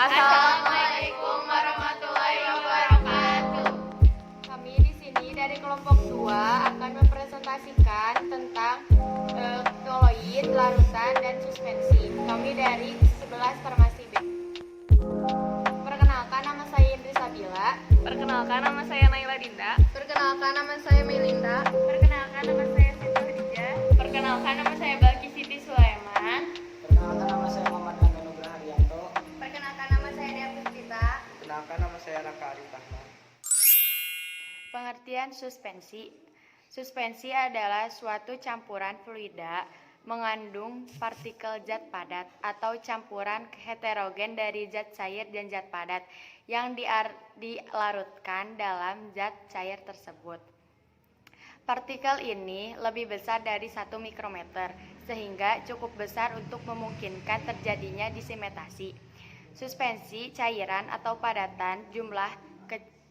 Assalamualaikum warahmatullahi wabarakatuh. Kami di sini dari kelompok 2 akan mempresentasikan tentang koloid, larutan, dan suspensi. Kami dari 11 Farmasi B. Perkenalkan, nama saya Indri Sabila. Perkenalkan, nama saya Naila Dinda. Perkenalkan, nama saya Melinda. Perkenalkan, nama saya Siti Khadijah. Perkenalkan, nama saya Balki Siti Sulaiman. Perkenalkan, nama saya Muhammad Angga Nugraha Haryanto. Perkenalkan, nama saya Dea Puspita. Perkenalkan, nama saya Raka Arif Rahman. Pengertian suspensi. Suspensi adalah suatu campuran fluida mengandung partikel zat padat atau campuran heterogen dari zat cair dan zat padat yang dilarutkan dalam zat cair tersebut. Partikel ini lebih besar dari 1 mikrometer sehingga cukup besar untuk memungkinkan terjadinya disimetasi. Suspensi cairan atau padatan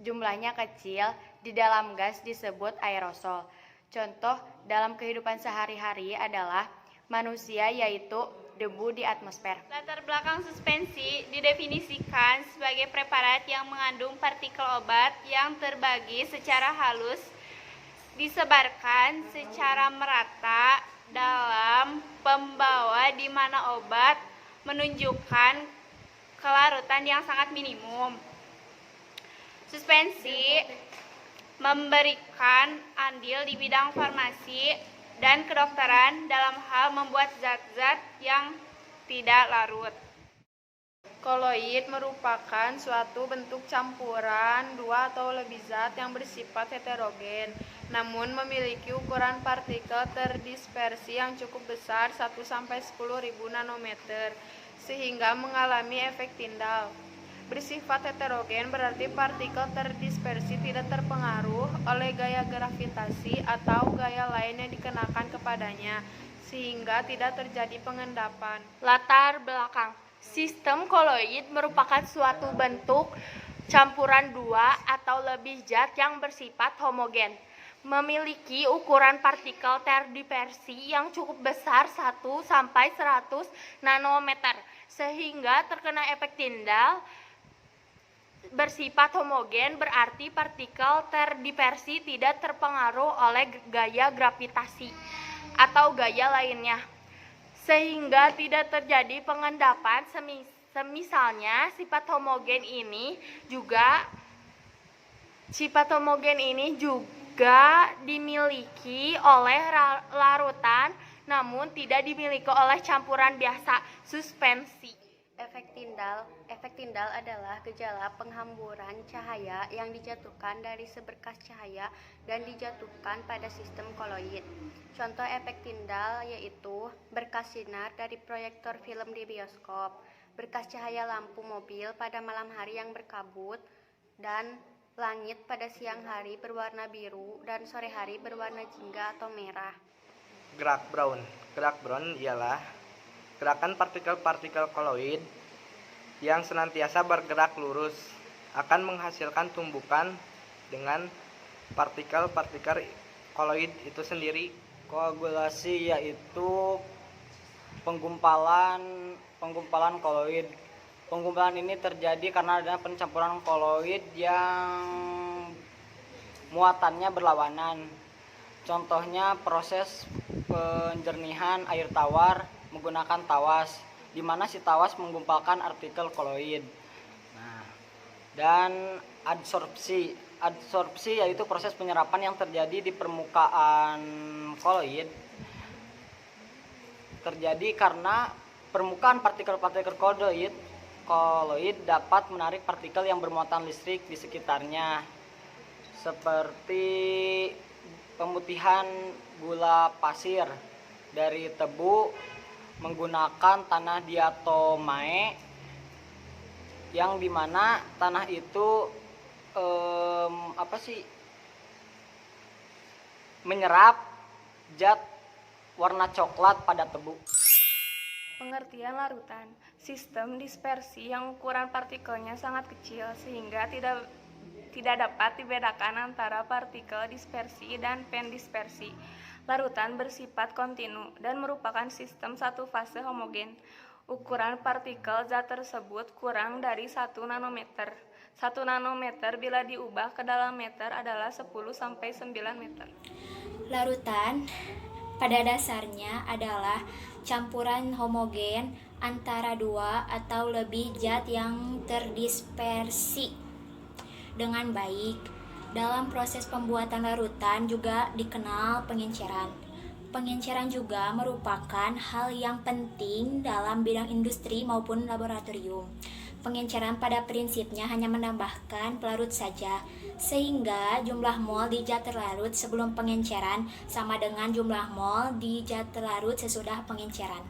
jumlahnya kecil di dalam gas disebut aerosol. Contoh dalam kehidupan sehari-hari adalah manusia, yaitu debu di atmosfer. Latar belakang suspensi didefinisikan sebagai preparat yang mengandung partikel obat yang terbagi secara halus, disebarkan secara merata dalam pembawa di mana obat menunjukkan kelarutan yang sangat minimum. Suspensi memberikan andil di bidang farmasi dan kedokteran dalam hal membuat zat-zat yang tidak larut. Koloid merupakan suatu bentuk campuran dua atau lebih zat yang bersifat heterogen, namun memiliki ukuran partikel terdispersi yang cukup besar 1-10.000 nanometer, sehingga mengalami efek Tyndall. Bersifat heterogen berarti partikel terdispersi tidak terpengaruh oleh gaya gravitasi atau gaya lain yang dikenakan kepadanya, sehingga tidak terjadi pengendapan. Latar belakang. Sistem koloid merupakan suatu bentuk campuran dua atau lebih zat yang bersifat homogen, memiliki ukuran partikel terdispersi yang cukup besar 1-100 nanometer, sehingga terkena efek Tyndall. Bersifat homogen berarti partikel terdispersi tidak terpengaruh oleh gaya gravitasi atau gaya lainnya, sehingga tidak terjadi pengendapan. Semisalnya sifat homogen ini juga dimiliki oleh larutan, namun tidak dimiliki oleh campuran biasa suspensi. Efek Tyndall adalah gejala penghamburan cahaya yang dijatuhkan dari seberkas cahaya dan dijatuhkan pada sistem koloid. Contoh efek Tyndall yaitu berkas sinar dari proyektor film di bioskop, berkas cahaya lampu mobil pada malam hari yang berkabut, dan langit pada siang hari berwarna biru dan sore hari berwarna jingga atau merah. Gerak Brown ialah gerakan partikel-partikel koloid yang senantiasa bergerak lurus akan menghasilkan tumbukan dengan partikel-partikel koloid itu sendiri. Koagulasi yaitu penggumpalan koloid. Penggumpalan ini terjadi karena adanya pencampuran koloid yang muatannya berlawanan. Contohnya proses penjernihan air tawar menggunakan tawas, di mana si tawas menggumpalkan partikel koloid. Nah, dan adsorpsi yaitu proses penyerapan yang terjadi di permukaan koloid. Terjadi karena permukaan partikel-partikel koloid dapat menarik partikel yang bermuatan listrik di sekitarnya, seperti pemutihan gula pasir dari tebu menggunakan tanah diatomae, yang dimana tanah itu menyerap zat warna coklat pada tebu. Pengertian larutan. Sistem dispersi yang ukuran partikelnya sangat kecil sehingga tidak dapat dibedakan antara partikel dispersi dan pendispersi. Larutan bersifat kontinu dan merupakan sistem satu fase homogen. Ukuran partikel zat tersebut kurang dari 1 nanometer. 1 nanometer bila diubah ke dalam meter adalah 10-9 meter. Larutan pada dasarnya adalah campuran homogen antara dua atau lebih zat yang terdispersi dengan baik. Dalam proses pembuatan larutan juga dikenal pengenceran. Pengenceran juga merupakan hal yang penting dalam bidang industri maupun laboratorium. Pengenceran pada prinsipnya hanya menambahkan pelarut saja, sehingga jumlah mol di zat terlarut sebelum pengenceran sama dengan jumlah mol di zat terlarut sesudah pengenceran.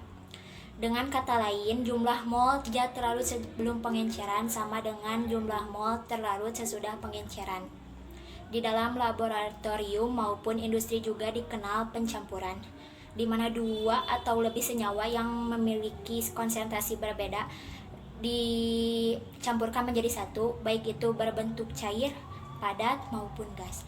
Dengan kata lain, jumlah mol zat terlarut sebelum pengenceran sama dengan jumlah mol terlarut sesudah pengenceran. Di dalam laboratorium maupun industri juga dikenal pencampuran, di mana dua atau lebih senyawa yang memiliki konsentrasi berbeda dicampurkan menjadi satu, baik itu berbentuk cair, padat, maupun gas.